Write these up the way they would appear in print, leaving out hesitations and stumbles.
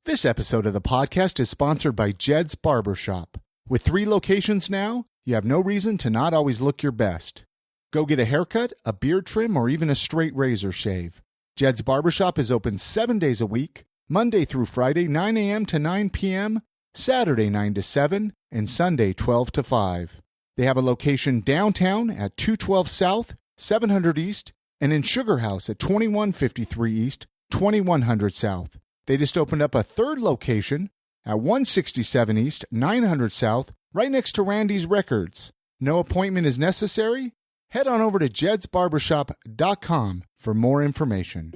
This episode of the podcast is sponsored by Jed's Barber Shop. With 3 locations now, you have no reason to not always look your best. Go get a haircut, a beard trim, or even a straight razor shave. Jed's Barber Shop is open 7 days a week, Monday through Friday, 9 a.m. to 9 p.m., Saturday 9 to 7, and Sunday 12 to 5. They have a location downtown at 212 South, 700 East, and in Sugar House at 2153 East, 2100 South. They just opened up a 3rd location at 167 East, 900 South, right next to Randy's Records. No appointment is necessary. Head on over to jedsbarbershop.com for more information.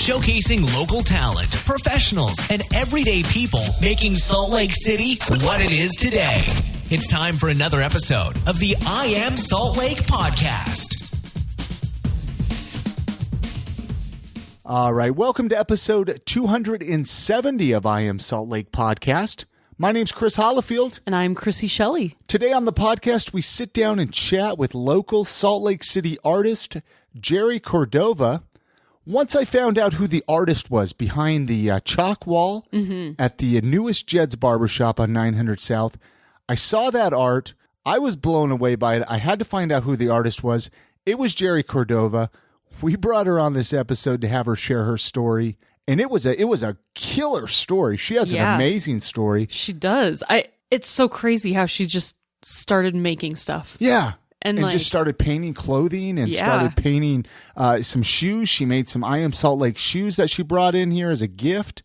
Showcasing local talent, professionals, and everyday people making Salt Lake City what it is today. It's time for another episode of the I Am Salt Lake podcast. All right, welcome to episode 270 of I Am Salt Lake podcast. My name's Chris Hollifield. And I'm Chrissy Shelley. Today on the podcast, we sit down and chat with local Salt Lake City artist Geri Cordova. Once I found out who the artist was behind the chalk wall at the newest Jed's Barbershop on 900 South, I saw that art. I was blown away by it. I had to find out who the artist was. It was Geri Cordova. We brought her on this episode to have her share her story, and it was a killer story. She has an amazing story. She does. It's so crazy how she just started making stuff. Yeah. And just started painting clothing and started painting some shoes. She made some I Am Salt Lake shoes that she brought in here as a gift.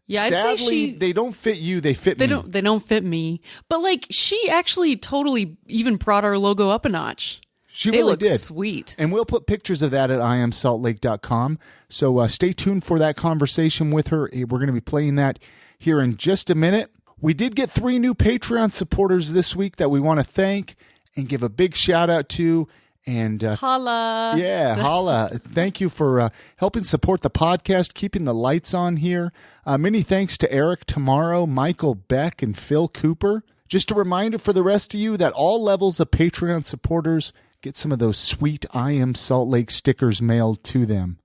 Yeah, sadly, they don't fit you. They fit me. They don't fit me. But she actually totally even brought our logo up a notch. They really did. Sweet. And we'll put pictures of that at iamsaltlake.com. So stay tuned for that conversation with her. We're going to be playing that here in just a minute. We did get 3 new Patreon supporters this week that we want to thank and give a big shout out to. And holla. Yeah, holla. Thank you for helping support the podcast, keeping the lights on here. Many thanks to Eric Tomorrow, Michael Beck, and Phil Cooper. Just a reminder for the rest of you that all levels of Patreon supporters get some of those sweet I Am Salt Lake stickers mailed to them.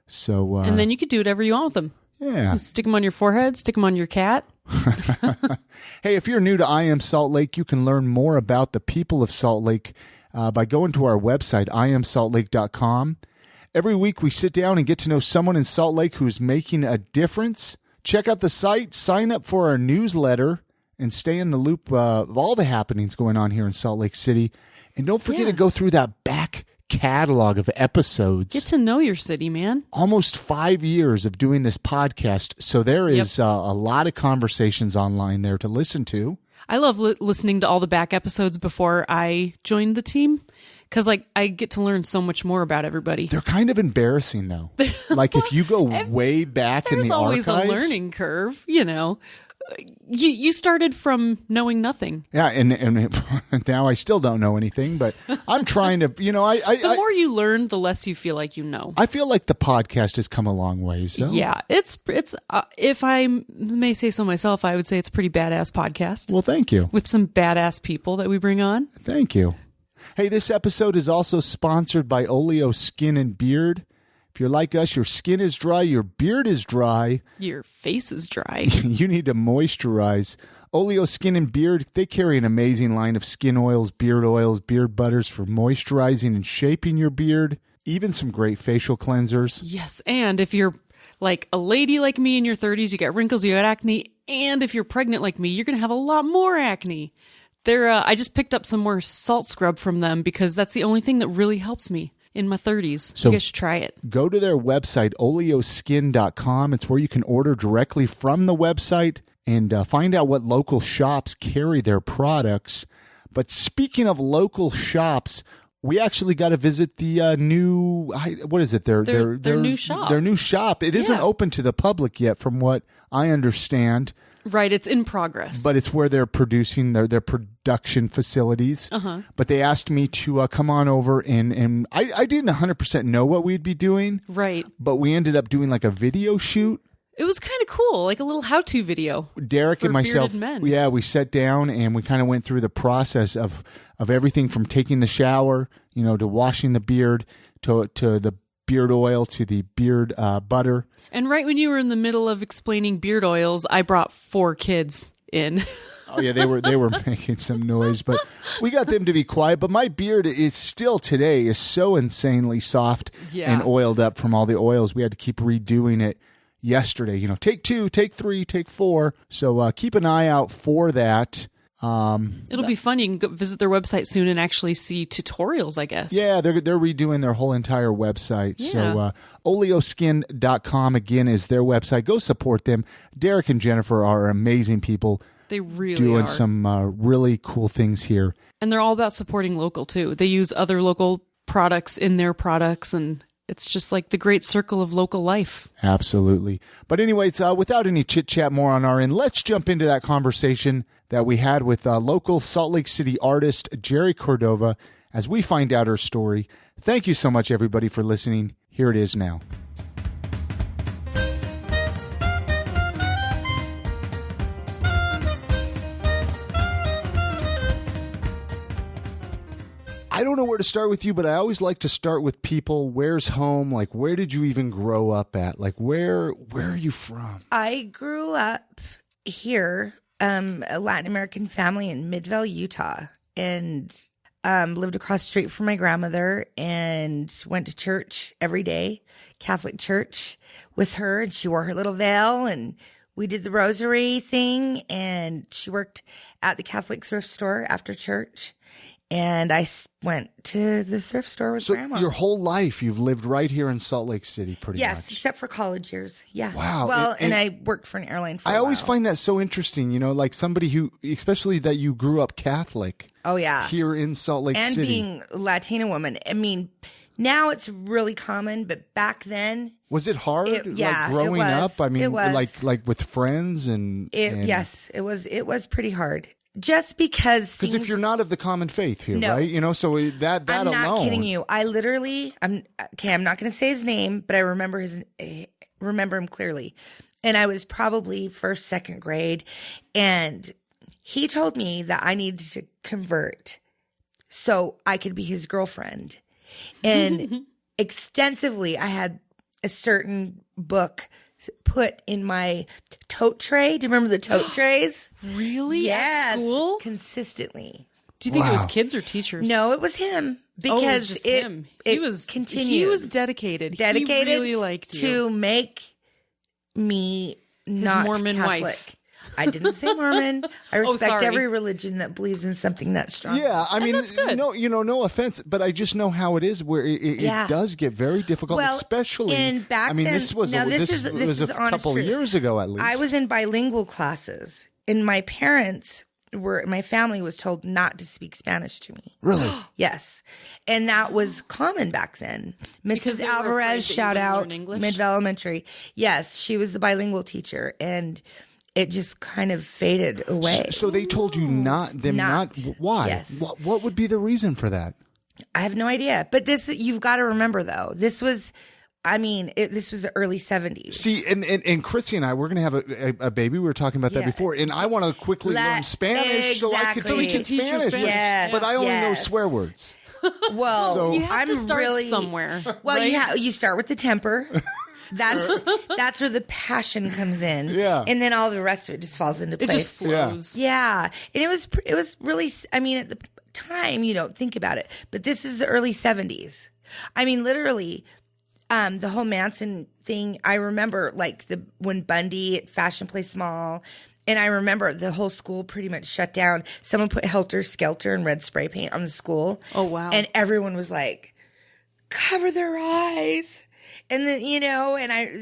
So, and then you could do whatever you want with them. Yeah. You stick them on your forehead, stick them on your cat. Hey, if you're new to I Am Salt Lake, you can learn more about the people of Salt Lake by going to our website, iamsaltlake.com. Every week we sit down and get to know someone in Salt Lake who's making a difference. Check out the site, sign up for our newsletter, and stay in the loop of all the happenings going on here in Salt Lake City. And don't forget to go through that back catalog of episodes. Get to know your city, man. Almost 5 years of doing this podcast. So there is a lot of conversations online there to listen to. I love listening to all the back episodes before I joined the team because I get to learn so much more about everybody. They're kind of embarrassing, though. Like if you go way back in the archives. There's always a learning curve, you know. You started from knowing nothing. Yeah, and now I still don't know anything, but I'm trying to, the more you learn, the less you feel like you know. I feel like the podcast has come a long ways, though. Yeah, it's if I may say so myself, I would say it's a pretty badass podcast. Well, thank you. With some badass people that we bring on. Thank you. Hey, this episode is also sponsored by Oleo Skin and Beard. If you're like us, your skin is dry, your beard is dry. Your face is dry. You need to moisturize. Oleo Skin and Beard, they carry an amazing line of skin oils, beard butters for moisturizing and shaping your beard. Even some great facial cleansers. Yes, and if you're like a lady like me in your 30s, you got wrinkles, you got acne, and if you're pregnant like me, you're going to have a lot more acne. I just picked up some more salt scrub from them because that's the only thing that really helps me in my 30s. So you guys should try it. Go to their website, oleoskin.com. It's where you can order directly from the website and find out what local shops carry their products. But speaking of local shops, we actually got to visit the new, what is it? Their new shop. Their new shop. It isn't open to the public yet, from what I understand. Right, it's in progress. But it's where they're producing their production facilities. But they asked me to come on over, and I didn't 100% know what we'd be doing. Right. But we ended up doing like a video shoot. It was kind of cool, like a little how-to video. Derek for and myself, bearded men. we sat down and we kind of went through the process of everything from taking the shower, to washing the beard, to the beard oil to the beard butter. And right when you were in the middle of explaining beard oils, I brought 4 kids in. Oh yeah, they were making some noise, but we got them to be quiet. But my beard is still today is so insanely soft and oiled up from all the oils. We had to keep redoing it yesterday. Take 2, take 3, take 4. So keep an eye out for that. It'll be fun. You can go visit their website soon and actually see tutorials, I guess. Yeah, they're redoing their whole entire website. Yeah. So oleoskin.com again is their website. Go support them. Derek and Jennifer are amazing people. They really doing are. some really cool things here. And they're all about supporting local too. They use other local products in their products, and it's just like the great circle of local life. Absolutely. But anyways, without any chit chat more on our end, let's jump into that conversation that we had with local Salt Lake City artist Geri Cordova as we find out her story. Thank you so much, everybody, for listening. Here it is now. I don't know where to start with you, but I always like to start with people. Where's home? Like, where did you even grow up at? Like, where are you from? I grew up here, a Latin American family in Midvale, Utah, and lived across the street from my grandmother and went to church every day, Catholic church with her. And she wore her little veil and we did the rosary thing. And she worked at the Catholic thrift store after church. And I went to the thrift store with Grandma. Your whole life, you've lived right here in Salt Lake City, pretty much. Yes, except for college years. Yeah. Wow. Well, and I worked for an airline for a I always while. find that so interesting, like somebody who, especially that you grew up Catholic. Oh, yeah. Here in Salt Lake and City. being a Latina woman. I mean, now it's really common, but back then. Was it hard? Yeah, like growing it was. up? I mean, It was. like with friends and Yes, it was. It was pretty hard. Just because if you're not of the common faith here, No. right? So that I'm alone. not kidding you. I'm not going to say his name, but I remember him clearly. And I was probably first, second grade. And he told me that I needed to convert so I could be his girlfriend. And extensively, I had a certain book put in my tote tray. Do you remember the tote trays? Really? Yes. At school? Consistently. Do you think it was Wow. kids or teachers? No, it was him. Because it was just him. He was continued. He was dedicated. He really liked you. to make me not Mormon Catholic. wife. I didn't say Mormon. I respect sorry. every religion that believes in something that strong. Yeah, I mean, that's good. no offense, but I just know how it is where it Yeah. does get very difficult, Well, especially. and back I mean, then- this was now this this is was a honest couple of truth. years ago at least. I was in bilingual classes, and my family was told not to speak Spanish to me. Really. Yes. And that was common back then. Because Mrs. they were afraid Alvarez, that you shout wouldn't out, learn English? Midvale Elementary. Yes, she was the bilingual teacher, and it just kind of faded away. So they told you not. Why? Yes. What would be the reason for that? I have no idea. But you've got to remember, though, this was the early 70s. See, and Chrissy and I, we're going to have a baby. We were talking about that Yeah. before, and I want to quickly learn Spanish so I could Exactly. teach So we in can teach you Spanish. Spanish. Yes, But I only know yes. swear words. Well, So- You have I'm to start really somewhere. Well, right? you start with the temper. That's where the passion comes in. Yeah. And then all the rest of it just falls into It place. just flows. Yeah. And it was really, I mean, at the time, you don't think about it, but this is the early 70s. I mean, literally, the whole Manson thing, I remember when Bundy at Fashion Place Mall, and I remember the whole school pretty much shut down. Someone put Helter Skelter and red spray paint on the school. Oh, wow. And everyone was like, cover their eyes. And then,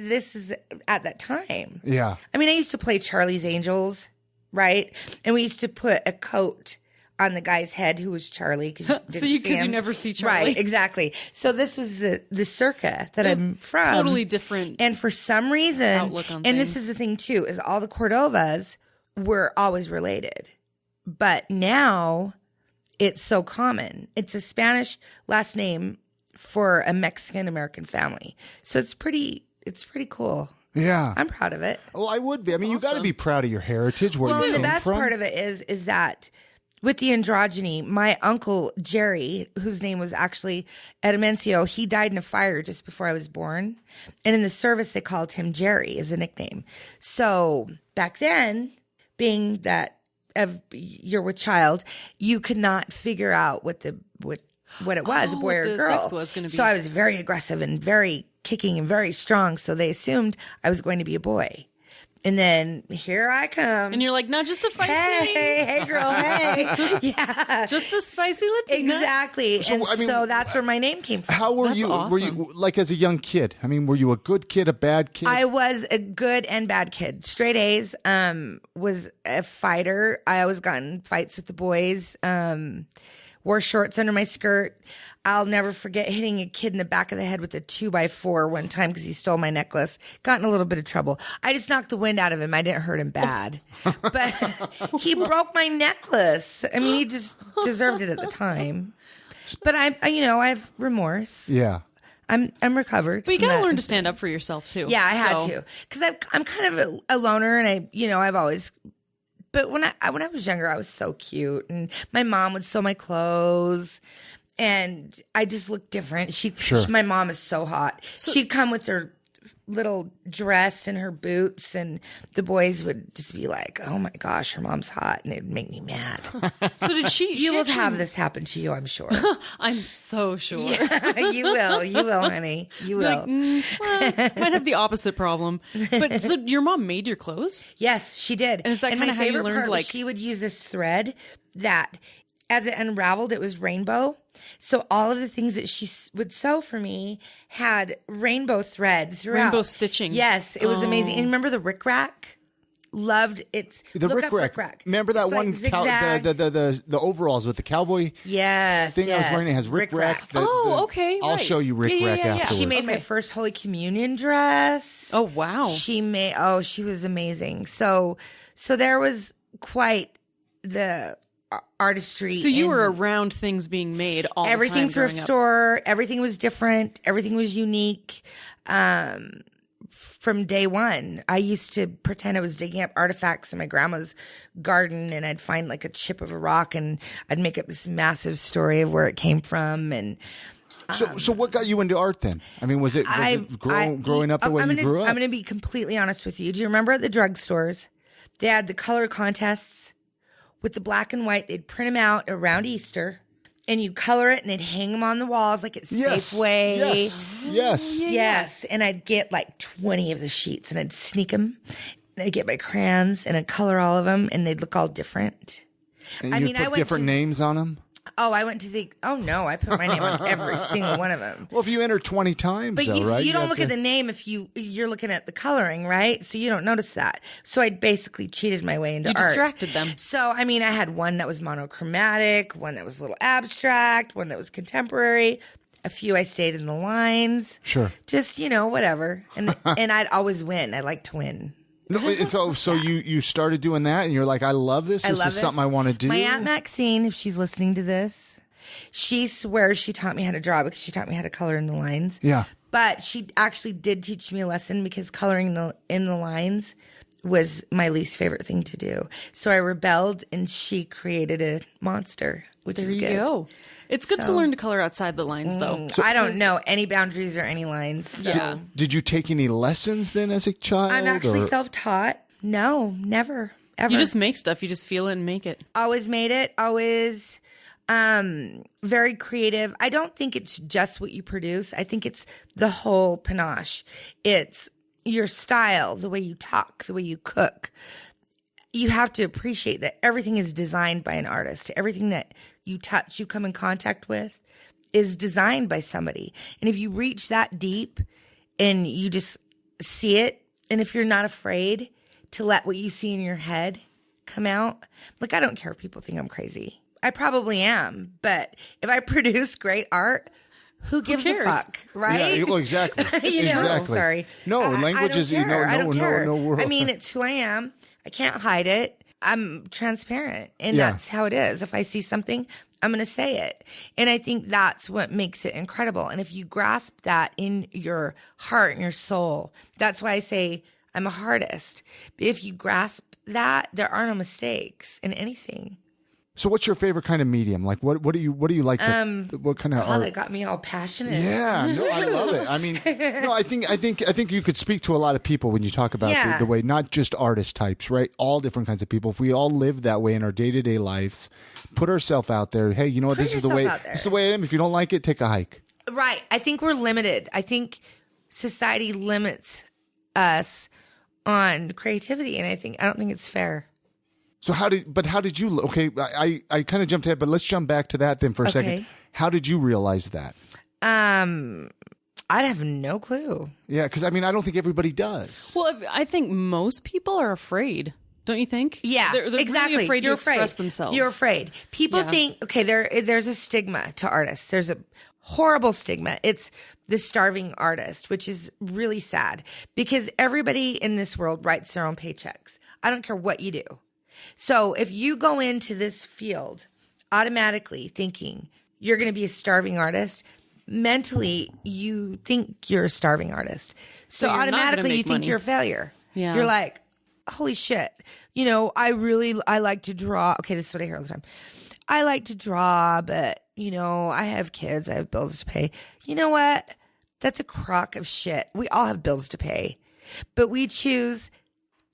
this is at that time. Yeah. I mean, I used to play Charlie's Angels, right? And we used to put a coat on the guy's head who was Charlie. Because you never see Charlie. Right, exactly. So this was the circa that It was I'm from. totally different And for some reason, outlook on and this things. is the thing too, is all the Cordovas were always related. But now it's so common. It's a Spanish last name for a Mexican American family. So it's pretty cool. Yeah. I'm proud of it. Well, I would be. I mean, you got to be proud of your heritage, where Well, you and the came best from. part of it is that with the androgyny, my uncle Geri, whose name was actually Edmencio, he died in a fire just before I was born. And in the service, they called him Geri as a nickname. So back then, being that you're with child, you could not figure out what it was, a boy or a girl. Sex was gonna be. So I was very aggressive and very kicking and very strong. So they assumed I was going to be a boy. And then here I come. And you're like, not just a feisty. Hey, girl, hey. Yeah. Just a spicy Latina. Exactly. So that's where my name came from. How were That's you? Were awesome. you like as a young kid? I mean, were you a good kid, a bad kid? I was a good and bad kid. Straight A's, was a fighter. I always got in fights with the boys. Wore shorts under my skirt. I'll never forget hitting a kid in the back of the head with a 2x4 one time because he stole my necklace. Got in a little bit of trouble. I just knocked the wind out of him. I didn't hurt him bad. But he broke my necklace. I mean, he just deserved it at the time. But I have remorse. yeah. I'm recovered. But you from got to that. learn to stand up for yourself too. Yeah, I had So- to. Because I'm kind of a loner and I've always... But when I was younger, I was so cute. And my mom would sew my clothes. And I just looked different. My mom is so hot. She'd come with her little dress and her boots, and the boys would just be like, "Oh my gosh, her mom's hot," and it'd make me mad. So did she? You will have this happen to you, I'm sure. I'm so sure. Yeah, you will, honey. You will. Might have the opposite problem. But so your mom made your clothes? Yes, she did. And is that my kinda how you favorite learned, part was like- she would use this thread that, as it unraveled, it was rainbow. So all of the things that she would sew for me had rainbow thread throughout. Rainbow stitching. Yes, it was amazing. And remember the rickrack? Loved it. The Look up rickrack. Remember that It's one? like zigzag. The overalls with the cowboy Yes, thing I was wearing. It has rickrack. Okay, I'll right. show you rickrack Yeah. afterwards. She made my Okay. first Holy Communion dress. Oh wow. She was amazing. So there was quite the artistry. So you in were around things being made all everything the time thrift growing up. store. Everything was different. Everything was unique. From day one, I used to pretend I was digging up artifacts in my grandma's garden, and I'd find like a chip of a rock, and I'd make up this massive story of where it came from. And So what got you into art then? I mean, was it growing up the way you grew up? I'm going to be completely honest with you. Do you remember at the drugstores, they had the color contests with the black and white? They'd print them out around Easter, and you color it, and they'd hang them on the walls like it's Safeway. Yes. Yes. And I'd get like 20 of the sheets, and I'd sneak them. And I'd get my crayons, and I'd color all of them, and they'd look all different. And I you mean, put I went different to- names on them? I I put my name on every single one of them. Well, if you enter 20 times, But though, right? you don't have look to- at the name if you're looking at the coloring, right? So you don't notice that. So I basically cheated my way into You art. distracted them. So I mean, I had one that was monochromatic, one that was a little abstract, one that was contemporary. A few I stayed in the lines. Sure. Just whatever, and I'd always win. I like to win. No, and so you started doing that, and you're like, I love this. This is something I want to do. My Aunt Maxine, if she's listening to this, she swears she taught me how to draw because she taught me how to color in the lines. Yeah. But she actually did teach me a lesson because coloring in the lines was my least favorite thing to do. So I rebelled, and she created a monster, which There is you good. go. It's good to learn to color outside the lines, though. I don't know any boundaries or any lines. So. Yeah. Did you take any lessons then as a child? I'm actually or- self-taught. No, never, ever. You just make stuff. You just feel it and make it. Always made it. Always very creative. I don't think it's just what you produce. I think it's the whole panache. It's your style, the way you talk, the way you cook. You have to appreciate that everything is designed by an artist. Everything that you touch, you come in contact with, is designed by somebody. And if you reach that deep and you just see it, and if you're not afraid to let what you see in your head come out, like, I don't care if people think I'm crazy. I probably am. But if I produce great art, who gives a cares? fuck, right? Yeah, well, exactly. You know, exactly. sorry. No, language is, I don't care. no world. I mean, it's who I am. I can't hide it. I'm transparent, and Yeah. that's how it is. If I see something, I'm going to say it. And I think that's what makes it incredible. And if you grasp that in your heart and your soul, that's why I say I'm a artist. But if you grasp that, there are no mistakes in anything. So what's your favorite kind of medium? Like what do you like to, what kind of God, art? that got me all passionate. Yeah, no, I love it. I mean, no, I think you could speak to a lot of people when you talk about the way, not just artist types, right? All different kinds of people. If we all live that way in our day-to-day lives, put ourselves out there. Hey, you know what? This is the way I am. If you don't like it, take a hike. Right. I think we're limited. I think society limits us on creativity, and I don't think it's fair. So how did you, okay, I kind of jumped ahead, but let's jump back to that then for a second. How did you realize that? I have no clue. Yeah, because I mean, I don't think everybody does. Well, I think most people are afraid. Don't you think? Yeah, they're exactly. Really afraid You're to express themselves. You're afraid. People think, okay, there's a stigma to artists. There's a horrible stigma. It's the starving artist, which is really sad because everybody in this world writes their own paychecks. I don't care what you do. So if you go into this field automatically thinking you're going to be a starving artist, mentally you think you're a starving artist. So automatically you think you're a failure. Yeah. You're like, holy shit. You know, I like to draw. Okay, this is what I hear all the time. I like to draw, but you know, I have kids, I have bills to pay. You know what? That's a crock of shit. We all have bills to pay, but we choose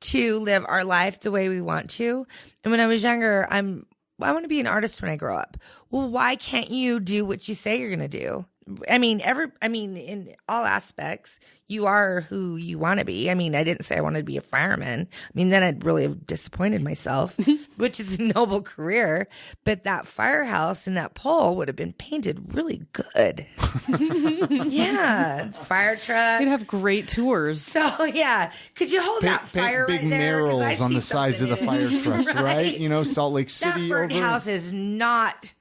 to live our life the way we want to. And when I was younger, I want to be an artist when I grow up. Well, why can't you do what you say you're going to do? I mean, in all aspects, you are who you want to be. I mean, I didn't say I wanted to be a fireman. I mean, then I'd really have disappointed myself, which is a noble career. But that firehouse and that pole would have been painted really good. Yeah. Fire truck. You'd have great tours. So, yeah. Could you hold that fire big right there? 'Cause I murals on see the sides of the something fire trucks, right? You know, Salt Lake City that burnt over. house is not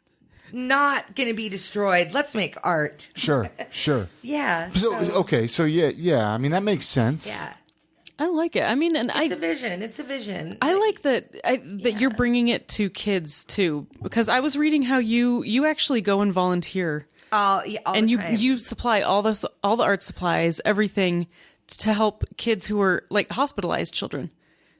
going to be destroyed. Let's make art. Sure. Yeah. So okay, so yeah. I mean, that makes sense. Yeah. I like it. I mean, and It's a vision. I like that you're bringing it to kids too, because I was reading how you actually go and volunteer. All and the time. you supply all the art supplies, everything to help kids who are like hospitalized children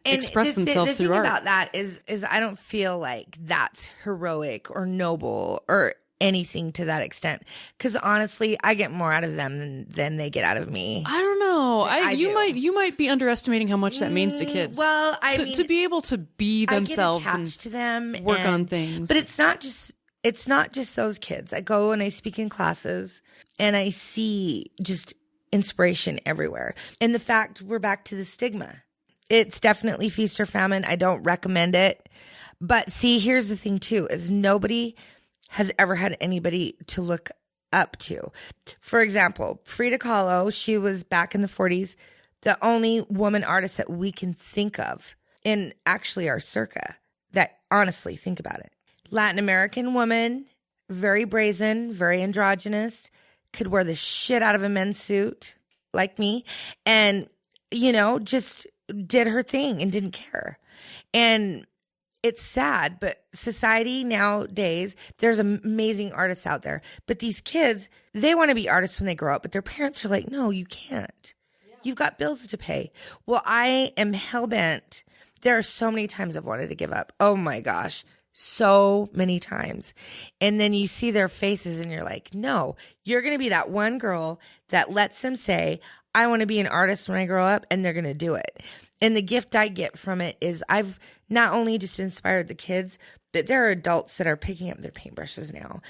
express themselves through art. The thing about that is I don't feel like that's heroic or noble or anything to that extent. Because honestly, I get more out of them than they get out of me. I don't know. You do. might be underestimating how much that means to kids. Well, I mean, to be able to be themselves I get and attached to them, work on things. But it's not just those kids. I go and I speak in classes and I see just inspiration everywhere. And the fact we're back to the stigma. It's definitely feast or famine. I don't recommend it. But see, here's the thing too, is nobody has ever had anybody to look up to. For example, Frida Kahlo, she was back in the 40s, the only woman artist that we can think of in actually our circa that honestly, think about it. Latin American woman, very brazen, very androgynous, could wear the shit out of a men's suit like me. And, you know, just did her thing and didn't care. And it's sad, but society nowadays, there's amazing artists out there. But these kids, they want to be artists when they grow up, but their parents are like, no, you can't. You've got bills to pay. Well, I am hell-bent. There are so many times I've wanted to give up. Oh my gosh. So many times. And then you see their faces and you're like, no, you're going to be that one girl that lets them say, I want to be an artist when I grow up, and they're going to do it. And the gift I get from it is I've not only just inspired the kids, but there are adults that are picking up their paintbrushes now.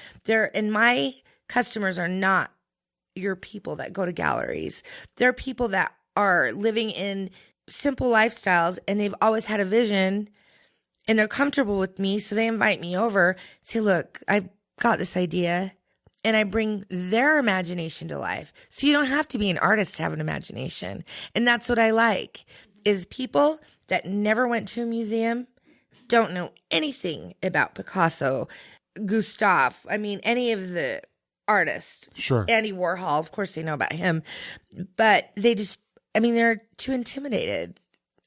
And my customers are not your people that go to galleries. They're people that are living in simple lifestyles, and they've always had a vision, and they're comfortable with me. So they invite me over, say, look, I've got this idea. And I bring their imagination to life. So you don't have to be an artist to have an imagination. And that's what I like, is people that never went to a museum, don't know anything about Picasso, Gustave, I mean, any of the artists. Sure. Andy Warhol, of course they know about him. But they just, I mean, they're too intimidated.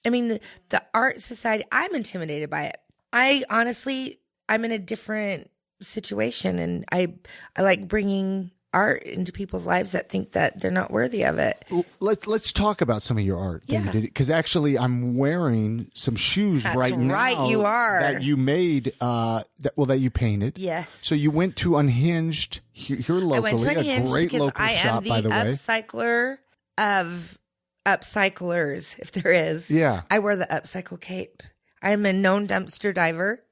I mean, the art society, I'm intimidated by it. I'm in a different situation, and I like bringing art into people's lives that think that they're not worthy of it. Let's talk about some of your art that you did, because actually I'm wearing some shoes right now. That's right, you are. That you made, that you painted. Yes. So you went to Unhinged here locally, I went to Unhinged a great because local I shop, am the by the way. upcycler of upcyclers, if there is. Yeah. I wear the upcycle cape. I'm a known dumpster diver,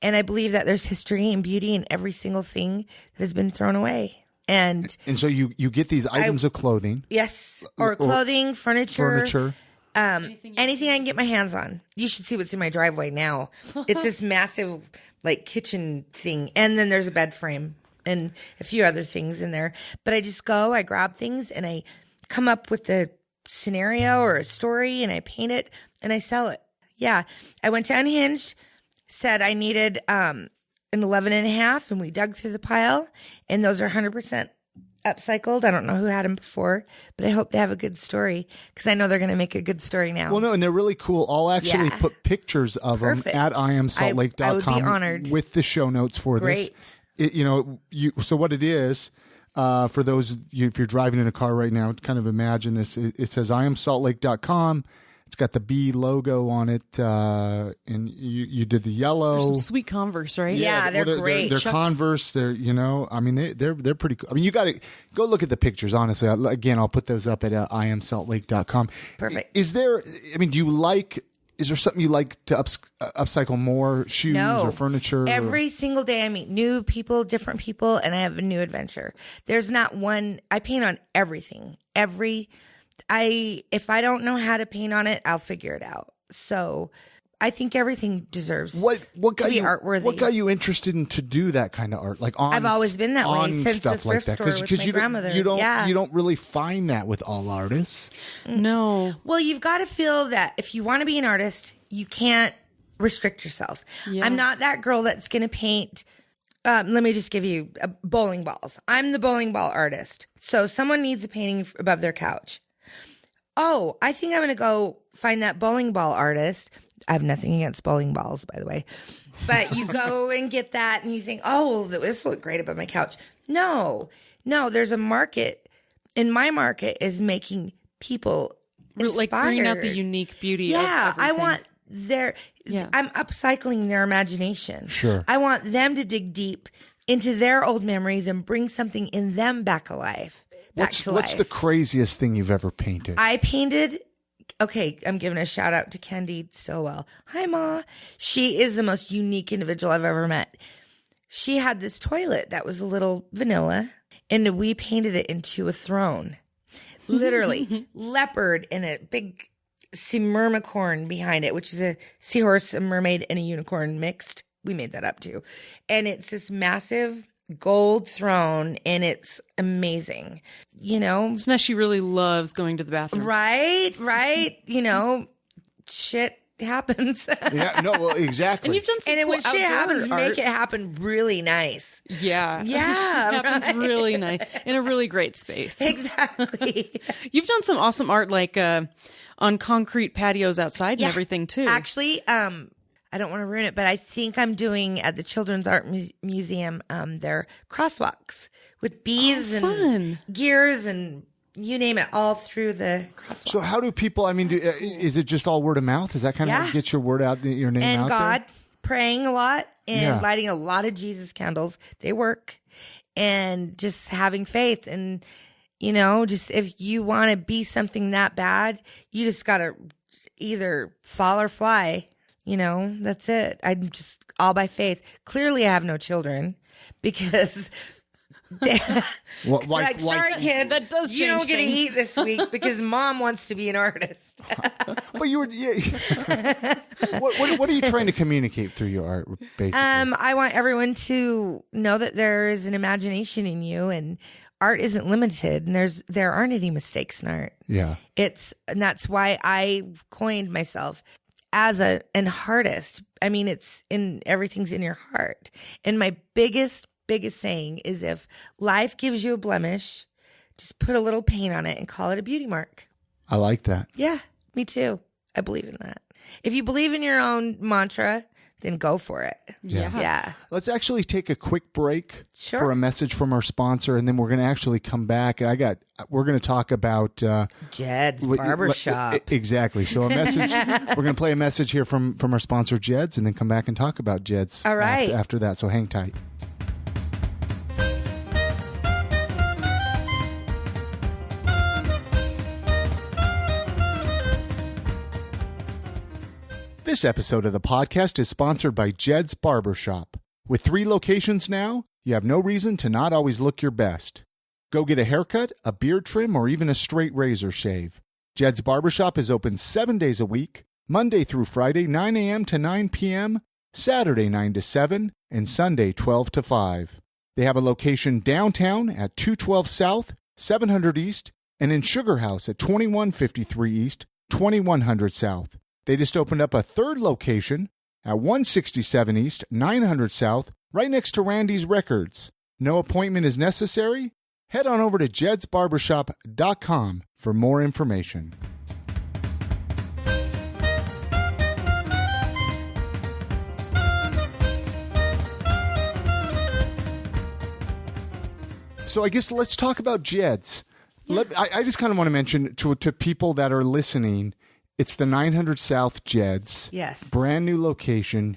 and I believe that there's history and beauty in every single thing that has been thrown away. And so you get these items of clothing. Yes. Or clothing, furniture. Anything I can get my hands on. You should see what's in my driveway now. It's this massive like kitchen thing. And then there's a bed frame and a few other things in there. But I grab things and I come up with a scenario or a story and I paint it and I sell it. Yeah. I went to Unhinged, said I needed an 11.5, and we dug through the pile, and those are 100% upcycled. I don't know who had them before, but I hope they have a good story, because I know they're going to make a good story now. Well, no, and they're really cool. I'll actually put pictures of them at IamSaltLake.com I would be honored. with the show notes for Great. this. So what it is, for those, if you're driving in a car right now, kind of imagine this. It says IamSaltLake.com. It's got the B logo on it, and you did the yellow. Some sweet Converse, right? Yeah, they're great. They're Chucks. Converse. They're pretty cool. I mean, you got to go look at the pictures. Honestly, again, I'll put those up at IamSaltLake.com. Perfect. Is there something you like to upcycle more, shoes or furniture? Every single day I meet new people, different people, and I have a new adventure. There's not one. I paint on everything. If I don't know how to paint on it, I'll figure it out. So I think everything deserves what to be artworthy. What got you interested in to do that kind of art? Like I've always been that way since the stuff like thrift that. store with my grandmother. You don't really find that with all artists. No. Well, you've got to feel that if you want to be an artist, you can't restrict yourself. Yeah. I'm not that girl that's going to paint. Let me just give you bowling balls. I'm the bowling ball artist. So someone needs a painting above their couch. Oh, I think I'm going to go find that bowling ball artist. I have nothing against bowling balls, by the way. But you go and get that and you think, oh, well, this will look great above my couch. No, there's a market. And my market is making people inspired. Like bringing out the unique beauty of everything. I want I'm upcycling their imagination. Sure. I want them to dig deep into their old memories and bring something in them back alive. What's the craziest thing you've ever painted? I painted. Okay, I'm giving a shout out to Candy Stillwell. Hi, Ma. She is the most unique individual I've ever met. She had this toilet that was a little vanilla, and we painted it into a throne. Literally, leopard and a big mermicorn behind it, which is a seahorse, a mermaid, and a unicorn mixed. We made that up too. And it's this massive gold throne, and it's amazing. It's nice. She really loves going to the bathroom. Right. Shit happens. Yeah, no, well, exactly. And you've done some And cool when shit outdoor happens, art. make it happen really nice. Yeah. Yeah, It happens right. really nice in a really great space. Exactly. You've done some awesome art like on concrete patios outside and everything too. Actually, I don't want to ruin it, but I think I'm doing at the Children's Art Museum their crosswalks with bees and fun. gears and you name it, all through the crosswalk. So how do people, is it just all word of mouth? Is that kind of Yeah. what gets your word out, your name and out God, there? praying a lot and Yeah. lighting a lot of Jesus candles. They work. And just having faith. And, just if you want to be something that bad, you just got to either fall or fly. That's it. I'm just all by faith. Clearly, I have no children because... sorry, kid. That does You don't change get to things. eat this week because Mom wants to be an artist. But you were, what are you trying to communicate through your art, basically? I want everyone to know that there is an imagination in you, and art isn't limited, and there aren't any mistakes in art. Yeah. And that's why I coined myself as an artist. I mean, everything's in your heart. And my biggest saying is, if life gives you a blemish, just put a little paint on it and call it a beauty mark. I like that. Yeah, me too. I believe in that. If you believe in your own mantra, then go for it. Yeah. Yeah. Let's actually take a quick break Sure. for a message from our sponsor, and then we're going to actually come back. We're going to talk about Jed's Barbershop. Exactly. So a message. We're going to play a message here from our sponsor, Jed's, and then come back and talk about Jed's. All right. After that. So hang tight. This episode of the podcast is sponsored by Jed's Barbershop. With 3 locations now, you have no reason to not always look your best. Go get a haircut, a beard trim, or even a straight razor shave. Jed's Barbershop is open 7 days a week, Monday through Friday, 9 a.m. to 9 p.m., Saturday 9 to 7, and Sunday 12 to 5. They have a location downtown at 212 South, 700 East, and in Sugar House at 2153 East, 2100 South. They just opened up a 3rd location at 167 East, 900 South, right next to Randy's Records. No appointment is necessary. Head on over to jedsbarbershop.com for more information. So I guess let's talk about Jed's. Yeah. I just kind of want to mention to people that are listening, it's the 900 South Jed's. Yes. Brand new location.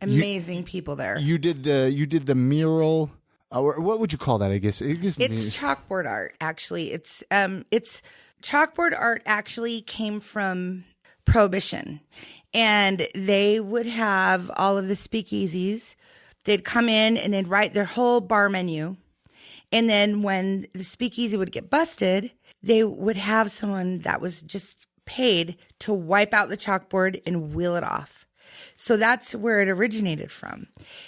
Amazing people there. You did the mural. Or what would you call that? I guess it's chalkboard art. Actually, it's chalkboard art. Actually, came from Prohibition, and they would have all of the speakeasies. They'd come in and they'd write their whole bar menu, and then when the speakeasy would get busted, they would have someone that was just paid to wipe out the chalkboard and wheel it off. So that's where it originated from.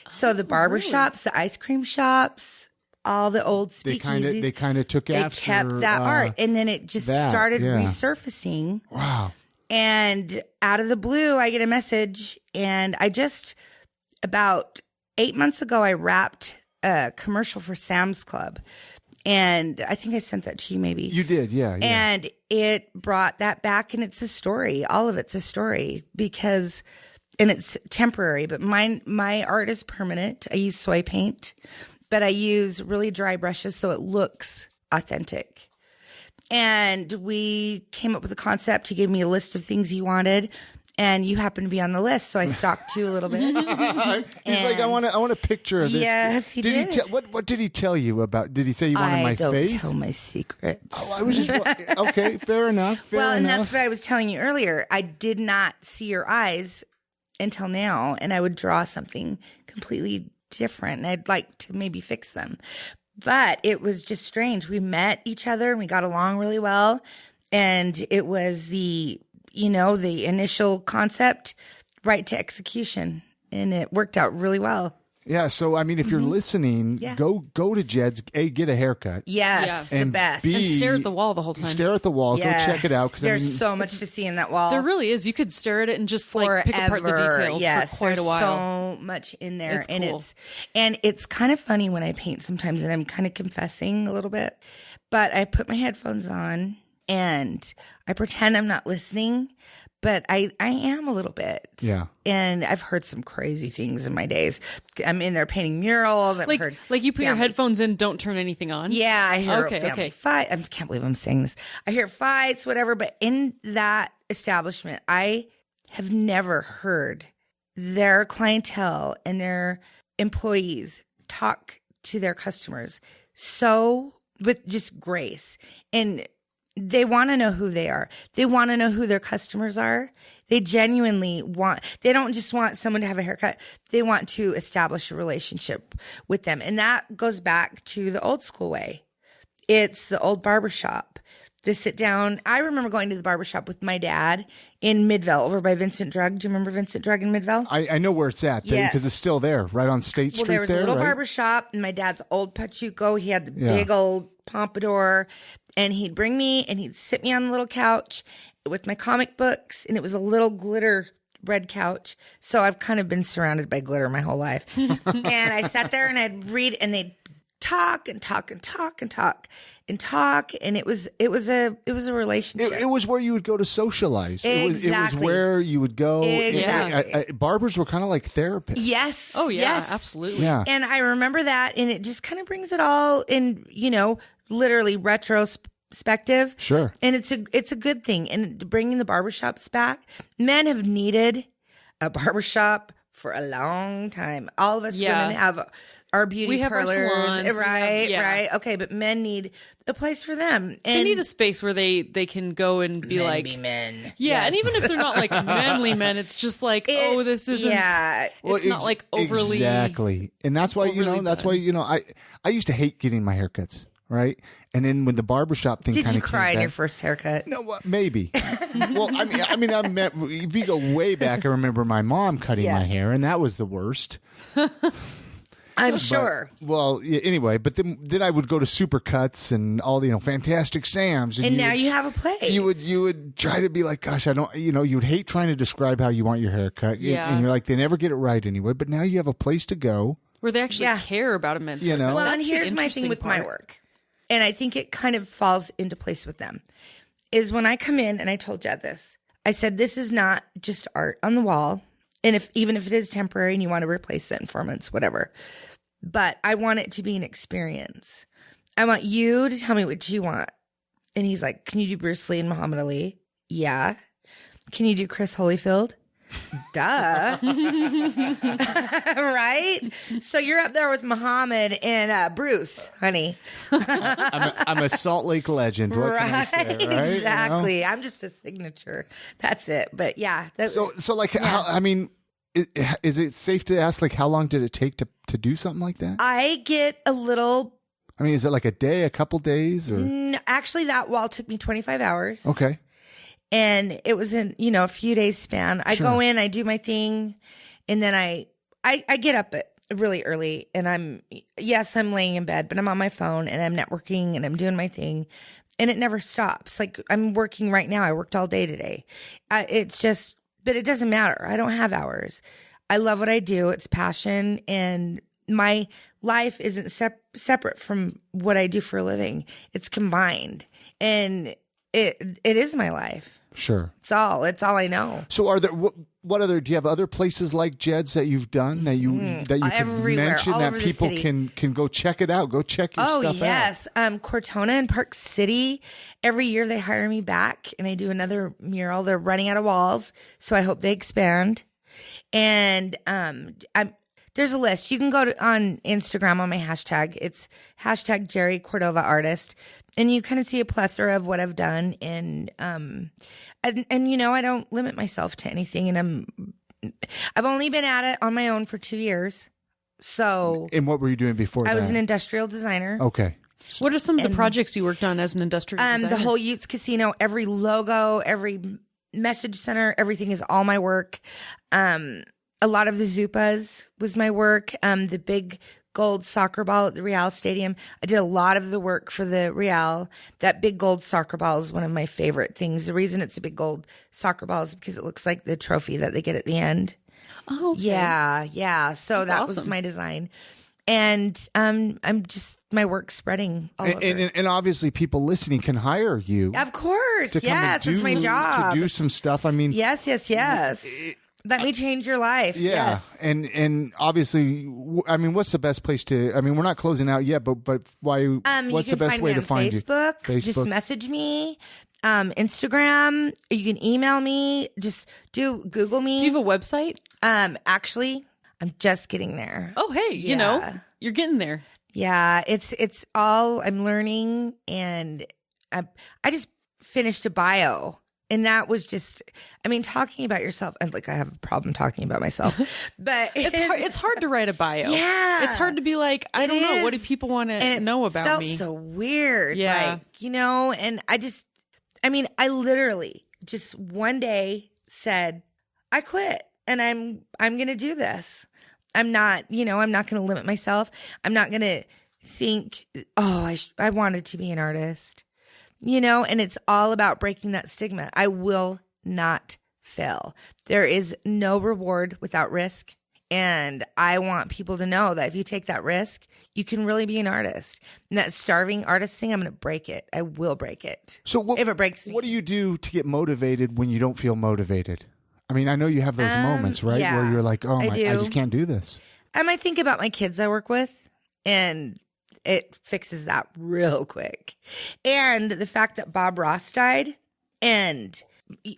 So the barber shops, the ice cream shops, all the old speakeasies. They kind of took after. They kept that art, and then it just started resurfacing. Wow. And out of the blue, I get a message, and about 8 months ago, I wrapped a commercial for Sam's Club. And I think I sent that to you maybe. You did, yeah. And it brought that back, and it's a story. All of it's a story and it's temporary, but my art is permanent. I use soy paint, but I use really dry brushes so it looks authentic. And we came up with a concept. He gave me a list of things he wanted, and you happened to be on the list, so I stalked you a little bit. He's like, I want a picture of this. Yes, he did. What did he tell you about? Did he say you wanted my face? I don't tell my secrets. Oh, I was just okay. Fair enough. And that's what I was telling you earlier. I did not see your eyes until now, and I would draw something completely different, and I'd like to maybe fix them. But it was just strange. We met each other, and we got along really well, and it was the initial concept right to execution, and it worked out really well. Yeah, so I mean, if you're listening, go to Jed's. A, get a haircut. Yes, and the best. B, And stare at the wall the whole time. Stare at the wall. Yes. Go check it out. There's so much to see in that wall. There really is. You could stare at it and just like pick apart the details for quite a while. So much in there, It's and cool. it's kind of funny when I paint sometimes, and I'm kind of confessing a little bit. But I put my headphones on and I pretend I'm not listening, but I am a little bit. Yeah. And I've heard some crazy things in my days. I'm in there painting murals. I've heard you put your family- headphones in, don't turn anything on. Yeah, I hear Okay, family okay. fight. I can't believe I'm saying this. I hear fights, whatever. But in that establishment, I have never heard their clientele and their employees talk to their customers so with just grace. And they want to know who they are. They want to know who their customers are. They genuinely they don't just want someone to have a haircut. They want to establish a relationship with them. And that goes back to the old school way. It's the old barbershop. The sit down. I remember going to the barbershop with my dad in Midvale over by Vincent Drug. Do you remember Vincent Drug in Midvale? I know where it's at Yes. because it's still there, right on State Street. Well, there was a little right? barbershop, and my dad's old Pachuco. He had the big old pompadour, and he'd bring me and he'd sit me on the little couch with my comic books, and it was a little glitter red couch. So I've kind of been surrounded by glitter my whole life. And I sat there and I'd read, and they'd talk and talk and talk and talk and talk, and it was a relationship. It was where you would go to socialize. It was Exactly. where you would go. Exactly. Barbers were kind of like therapists. Yes. Oh yeah, yes. absolutely. Yeah. And I remember that, and it just kind of brings it all in, literally retrospective. Sure. And it's a good thing. And bringing the barbershops back, men have needed a barbershop for a long time. All of us women have our beauty We have our parlors, salons, right? yeah. Right. Okay, but men need a place for them. And They need a space where they can go and be men like, be men. yeah, Yes. and even if they're not like manly men, it's just like, this isn't. Yeah. It's not like overly. Exactly. And that's why, overly I used to hate getting my haircuts, right? And then when the barbershop thing Did kind you of cry came in your back, first haircut? no, maybe. Well, if you go way back, I remember my mom cutting Yeah. my hair, and that was the worst. I'm sure. Well, anyway, but then I would go to Supercuts and all the Fantastic Sam's, And now you have a place. You would try to be like, gosh, I don't, you would hate trying to describe how you want your hair cut. Yeah. And you're like, they never get it right anyway. But now you have a place to go. Where they actually Yeah. care about a men's You know? haircut. Well, That's and the here's my thing interesting with my part. work, and I think it kind of falls into place with them, is when I come in, and I told Jed this, I said, this is not just art on the wall, and even if it is temporary and you want to replace it in 4 months, whatever, but I want it to be an experience. I want you to tell me what you want. And he's like, can you do Bruce Lee and Muhammad Ali? Yeah. Can you do Chris Holyfield? Duh. Right? So you're up there with Muhammad and Bruce, honey. I'm a Salt Lake legend. What can I say, right? Exactly. I'm just a signature. That's it. But yeah. So like, how, I mean, is it safe to ask, like, how long did it take to do something like that? I get a little. I mean, is it like a day, a couple days, or? Actually, that wall took me 25 hours. Okay. And it was in, a few days span. I Sure. go in, I do my thing, and then I get up really early, and I'm laying in bed, but I'm on my phone and I'm networking and I'm doing my thing, and it never stops. Like, I'm working right now. I worked all day today. But it doesn't matter. I don't have hours. I love what I do. It's passion, and my life isn't separate from what I do for a living. It's combined, and it is my life. Sure. It's all I know. So are there what other, do you have other places like Jed's that you've done that you can Everywhere, mention all that over the people city. can go check it out, go check your stuff out? Yes. Cortona and Park City. Every year they hire me back and I do another mural. They're running out of walls, so I hope they expand. And there's a list. You can go on Instagram on my hashtag. It's hashtag Geri Cordova artist. And you kind of see a plethora of what I've done. And I don't limit myself to anything. And I've only been at it on my own for 2 years. So And what were you doing before I that? was an industrial designer. Okay. What are some of the projects you worked on as an industrial designer? The whole Utes Casino, every logo, every message center, everything is all my work. A lot of the Zupas was my work. The big gold soccer ball at the Real Stadium. I did a lot of the work for the Real. That big gold soccer ball is one of my favorite things. The reason it's a big gold soccer ball is because it looks like the trophy that they get at the end. Oh, okay. Yeah. So that was awesome. my design. And I'm just, my work's spreading all over. And obviously people listening can hire you. Of course. to come and Yes, it's my do- job. To do some stuff. I mean, Yes. Let me change your life. yeah. Yes. And obviously, I mean, what's the best place to, I mean, we're not closing out yet, but why, what's you the can best find way me to on find Facebook. you? Just message me. Instagram. You can email me. Just Google me. Do you have a website? Actually, I'm just getting there. Oh, hey, Yeah. you're getting there. Yeah, it's all I'm learning, and I just finished a bio, and that was just, I mean, talking about yourself. And like, I have a problem talking about myself, but It's hard to write a bio. Yeah. It's hard to be like, I don't know. What do people want to know about felt me? so weird. Yeah. And I literally just one day said, I quit and I'm going to do this. I'm not going to limit myself. I'm not going to think, I wanted to be an artist, and it's all about breaking that stigma. I will not fail. There is no reward without risk. And I want people to know that if you take that risk, you can really be an artist. And that starving artist thing, I'm going to break it. I will break it. So if it breaks me. What do you do to get motivated when you don't feel motivated? I mean, I know you have those moments, right? yeah, where you're like, oh, I just can't do this. I think about my kids I work with, and it fixes that real quick. And the fact that Bob Ross died, and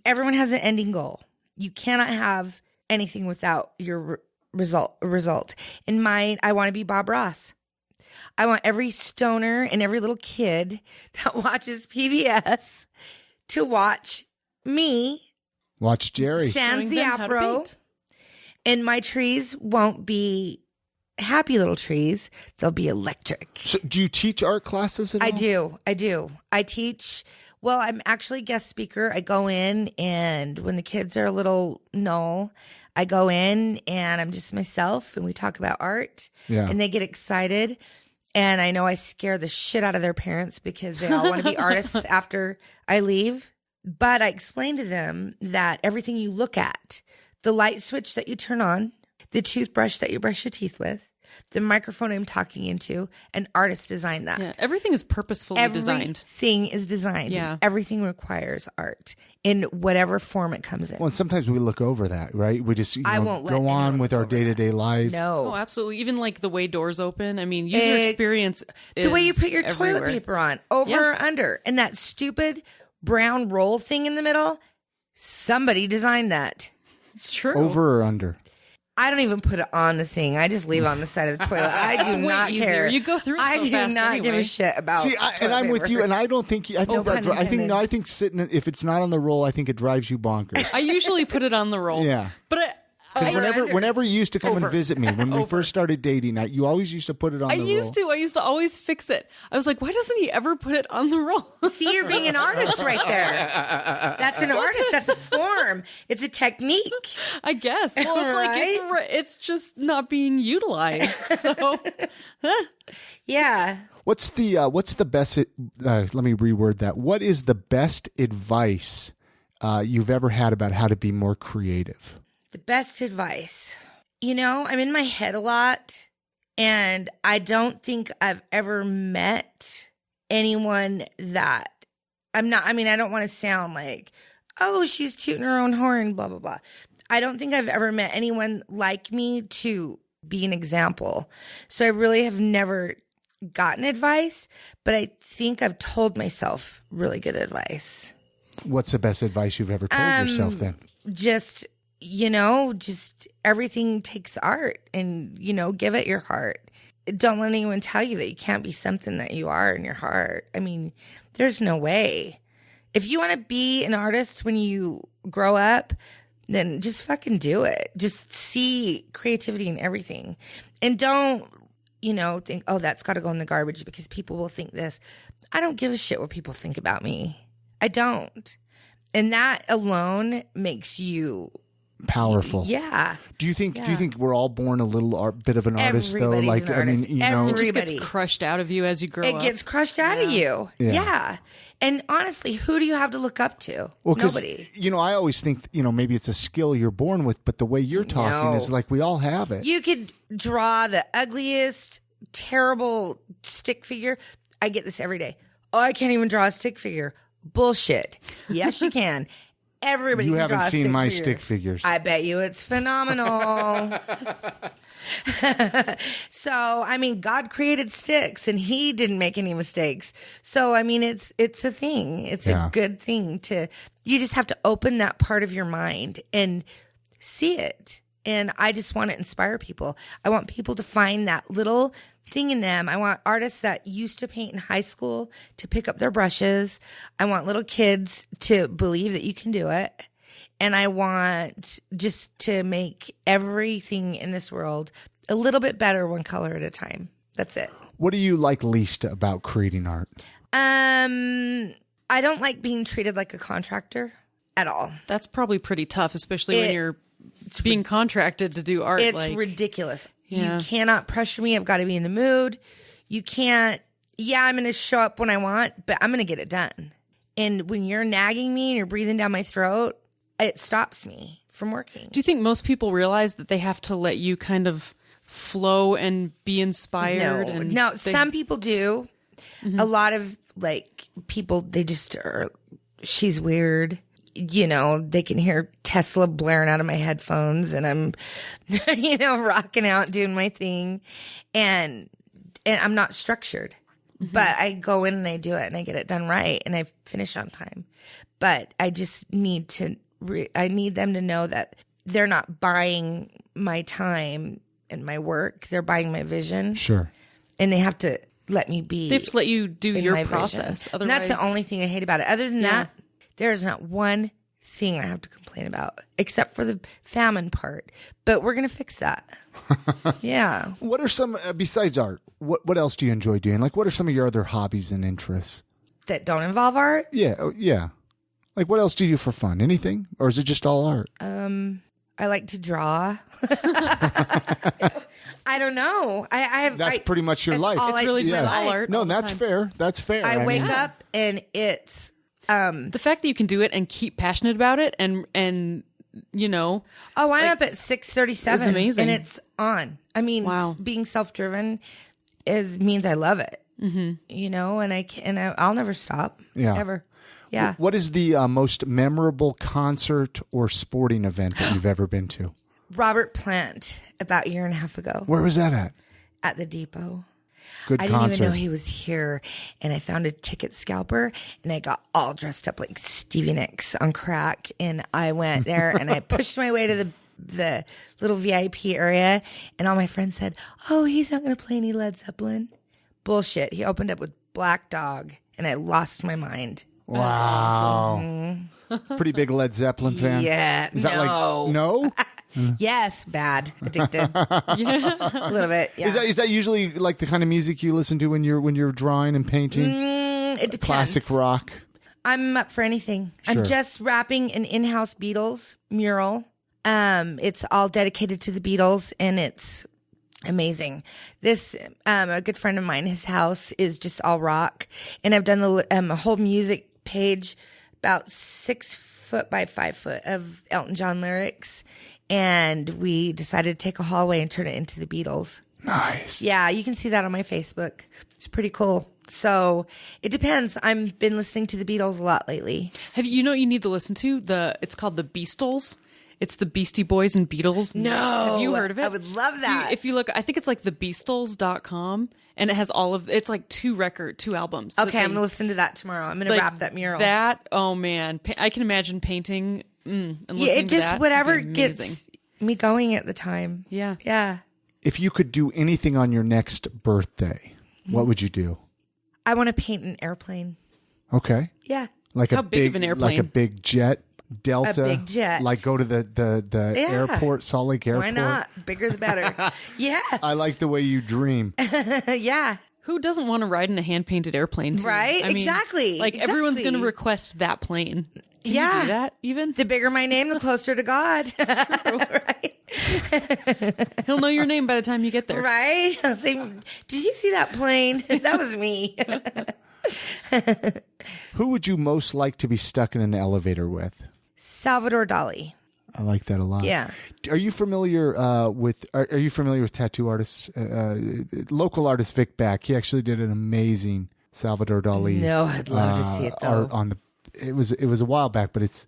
everyone has an ending goal. You cannot have anything without your result. In mine, I want to be Bob Ross. I want every stoner and every little kid that watches PBS to watch me. Watch Geri. Sans the afro. And my trees won't be happy little trees. They'll be electric. So do you teach art classes at all? I do. I teach. Well, I'm actually a guest speaker. I go in, and when the kids are a little null, I go in and I'm just myself, and we talk about art. Yeah. And they get excited. And I know I scare the shit out of their parents because they all want to be artists after I leave. But I explain to them that everything you look at, the light switch that you turn on, the toothbrush that you brush your teeth with, the microphone I'm talking into, an artist designed that. Yeah, everything is purposefully designed. Everything is designed. Yeah. Everything requires art in whatever form it comes in. Well, and sometimes we look over that, right? We just I won't let go on anyone with look our over day-to-day lives. No. Oh, absolutely. Even like the way doors open. I mean, user experience is the way you put your everywhere. toilet paper on, over or under, and that stupid brown roll thing in the middle. Somebody designed that. It's true. Over or under? I don't even put it on the thing. I just leave it on the side of the toilet. I do way not easier. care. You go through it I so do fast not give anyway. a shit about. See, and I'm with you, and I don't think I think No pun intended. I think sitting if it's not on the roll, I think it drives you bonkers. I usually put it on the roll. Yeah. But Because whenever you used to come and visit me when we first started dating, you always used to put it on the roll. I used to always fix it. I was like, why doesn't he ever put it on the roll? See, you're being an artist right there. That's an artist. That's a form. It's a technique. I guess. Well, it's like it's just not being utilized. So, Yeah. What's the best? Let me reword that. What is the best advice you've ever had about how to be more creative? The best advice. I'm in my head a lot, and I don't think I've ever met anyone that I don't want to sound like, oh, she's tooting her own horn, blah, blah, blah. I don't think I've ever met anyone like me to be an example. So I really have never gotten advice, but I think I've told myself really good advice. What's the best advice you've ever told yourself then? Just everything takes art, and, give it your heart. Don't let anyone tell you that you can't be something that you are in your heart. I mean, there's no way. If you want to be an artist when you grow up, then just fucking do it. Just see creativity in everything. And don't, think, oh, that's got to go in the garbage because people will think this. I don't give a shit what people think about me. I don't. And that alone makes you powerful. Yeah. Do you think we're all born a little bit of an artist Everybody's though? Like, an artist. it just gets crushed out of you as you grow up. It gets crushed out of you. Yeah. And honestly, who do you have to look up to? Well, nobody. I always think, maybe it's a skill you're born with, but the way you're talking is like we all have it. You could draw the ugliest, terrible stick figure. I get this every day. Oh, I can't even draw a stick figure. Bullshit. Yes, you can. Everybody You can haven't draw a seen stick my figure. stick figures. I bet you it's phenomenal. So, God created sticks, and he didn't make any mistakes. So, it's a thing. It's a good thing you just have to open that part of your mind and see it. And I just want to inspire people. I want people to find that little thing in them. I want artists that used to paint in high school to pick up their brushes. I want little kids to believe that you can do it. And I want just to make everything in this world a little bit better, one color at a time. That's it. What do you like least about creating art? I don't like being treated like a contractor at all. That's probably pretty tough, especially when you're being contracted to do art. It's ridiculous. Yeah. You cannot pressure me. I've got to be in the mood. You can't. Yeah, I'm going to show up when I want, but I'm going to get it done. And when you're nagging me and you're breathing down my throat, it stops me from working. Do you think most people realize that they have to let you kind of flow and be inspired? No, some people do. A lot of like people, they just are, she's weird. You know, they can hear Tesla blaring out of my headphones and I'm, rocking out, doing my thing. And I'm not structured, but I go in and I do it and I get it done right and I finish on time. But I just need to, I need them to know that they're not buying my time and my work. They're buying my vision. Sure. And they have to let me be. They have to let you do in your my process. vision. Otherwise, And that's the only thing I hate about it. Other than that, there is not one thing I have to complain about except for the famine part. But we're going to fix that. Yeah. What are some, besides art, what else do you enjoy doing? Like, what are some of your other hobbies and interests? That don't involve art? Yeah. Yeah. Like, what else do you do for fun? Anything? Or is it just all art? I like to draw. I don't know. That's pretty much your life. It's really just all art. No, all the that's time. fair. That's fair. I wake mean, up and it's The fact that you can do it and keep passionate about it and I'm up at 6:37 It's amazing. and it's on. I mean, Wow. being self-driven means I love it. And I'll never stop. Yeah. Ever. Yeah. What is the most memorable concert or sporting event that you've ever been to? Robert Plant about a year and a half ago Where was that at the depot. Good I concert. didn't even know he was here. And I found a ticket scalper and I got all dressed up like Stevie Nicks on crack. And I went there and I pushed my way to the little VIP area. And all my friends said, oh, he's not going to play any Led Zeppelin. Bullshit. He opened up with Black Dog and I lost my mind. Wow. Pretty big Led Zeppelin fan. Yeah. Is that no. like, no? Yes. Bad. Addicted. A little bit. Yeah. Is that usually like the kind of music you listen to when you're drawing and painting? It depends. Classic rock. I'm up for anything. Sure. I'm just wrapping an in-house Beatles mural. It's all dedicated to the Beatles and it's amazing. This, a good friend of mine, his house is just all rock. And I've done a whole music page about 6 foot by 5 foot of Elton John lyrics. And we decided to take a hallway and turn it into the Beatles. Nice. Yeah, you can see that on my Facebook. It's pretty cool. So it depends. I've been listening to the Beatles a lot lately. Have you know what you need to listen to? It's called the Beastles. It's the Beastie Boys and Beatles. No. Have you heard of it? I would love that. If you look, I think it's like thebeastles.com and it has it's like 2 albums. Okay, I'm going to listen to that tomorrow. I'm going to wrap that mural. Oh man. I can imagine painting and listening Yeah, it to just, that. whatever It'd be amazing. gets me going at the time. Yeah. Yeah. If you could do anything on your next birthday, what would you do? I want to paint an airplane. Okay. Yeah. Like How a big of an airplane? Like a big jet, Delta. A big jet. Like go to the Yeah. airport, Salt Lake Airport. Why not? Bigger the better. Yes. I like the way you dream. Yeah. Who doesn't want to ride in a hand-painted airplane? Too? Right? I mean, Exactly. Like everyone's going to Exactly. request that plane. Can Yeah. you do that even? The bigger my name, the closer to God. Right? He'll know your name by the time you get there. Right? I'll say, did you see that plane? That was me. Who would you most like to be stuck in an elevator with? Salvador Dali. I like that a lot. Yeah. Are you familiar with tattoo artists? Local artist Vic Back. He actually did an amazing Salvador Dali. No, I'd love to see it though. Art it was a while back, but it's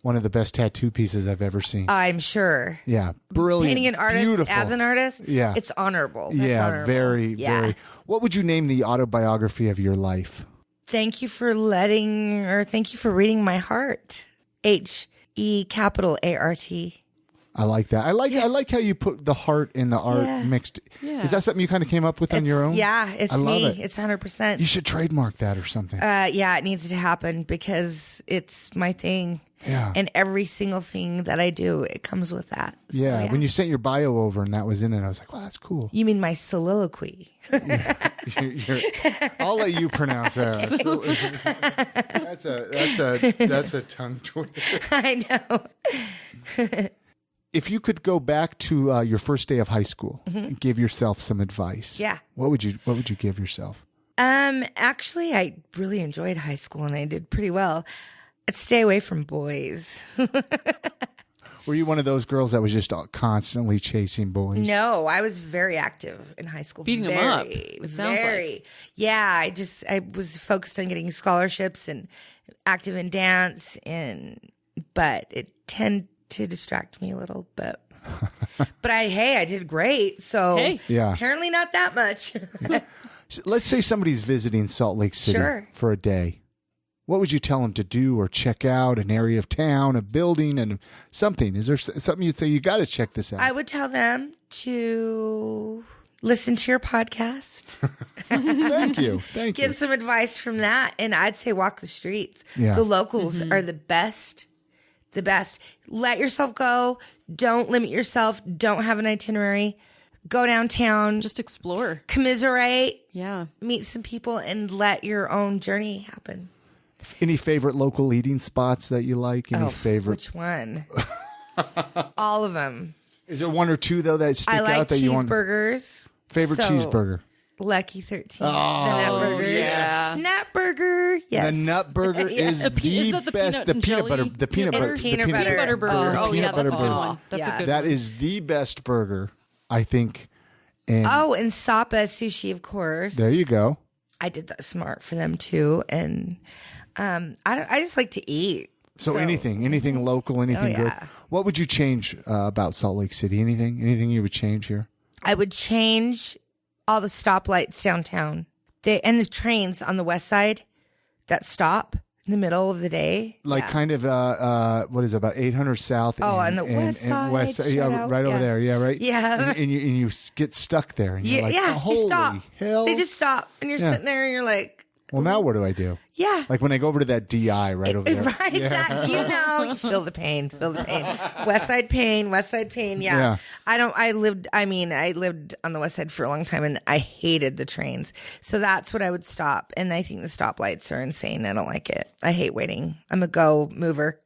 one of the best tattoo pieces I've ever seen. I'm sure. Yeah, brilliant. Painting an artist beautiful. as an artist, Yeah. it's honorable. That's Yeah, honorable. very, Yeah. very. What would you name the autobiography of your life? Thank you for reading my heart. HEArt. I like that. I like how you put the heart and the art Yeah. mixed. Yeah. Is that something you kind of came up with on your own? Yeah, it's I love me. it. It's 100%. You should trademark that or something. Yeah, it needs to happen because it's my thing. Yeah. And every single thing that I do, it comes with that. So, yeah. When you sent your bio over and that was in it, I was like, "Wow, that's cool." You mean my soliloquy? I'll let you pronounce that. That's a tongue twister. I know. If you could go back to your first day of high school and give yourself some advice, Yeah. what would you give yourself? Actually, I really enjoyed high school and I did pretty well. Stay away from boys. Were you one of those girls that was just constantly chasing boys? No, I was very active in high school. Beating them up, it sounds like. Yeah, I was focused on getting scholarships and active in dance, but it tended to distract me a little bit. But I did great. So apparently not that much. Let's say somebody's visiting Salt Lake City for a day. What would you tell them to do or check out? An area of town, a building, and something? Is there something you'd say, you got to check this out? I would tell them to listen to your podcast. Thank you. Get some advice from that. And I'd say walk the streets. Yeah. The locals are the best. The best. Let yourself go. Don't limit yourself. Don't have an itinerary. Go downtown. Just explore. Commiserate. Yeah. Meet some people and let your own journey happen. Any favorite local eating spots that you like? Any favorite? Which one? All of them. Is there one or two, though, that stick I like out that you want? Cheeseburgers. Favorite cheeseburger? Lucky 13. Oh, the Nut Burger. yeah. Nut Burger. Yes. The Nut Burger is Is the that the best. peanut The and peanut jelly? butter. The peanut It's butter. peanut the butter. Peanut butter burger. Oh, Oh, peanut yeah, butter that's a good burger. one. That's a good That one. is the best burger, I think. And And Sapa sushi, of course. there you go. I did that smart for them too, and I just like to eat. So anything local, anything good. yeah. What would you change about Salt Lake City? Anything you would change here? I would change all the stoplights downtown, and the trains on the west side that stop in the middle of the day. Like kind of what is it, about 800 South? On the west side. yeah, shout out. right over there. Yeah, right. Yeah. and you get stuck there, and you're like, they holy stop. hell! They just stop, and you're sitting there, and you're like, Well, now what do I do? yeah. Like when I go over to that DI right over there. Right, exactly. You feel the pain. West Side pain. Yeah. Yeah. I lived on the West Side for a long time, and I hated the trains. So that's what I would stop. And I think the stoplights are insane. I don't like it. I hate waiting. I'm a go mover.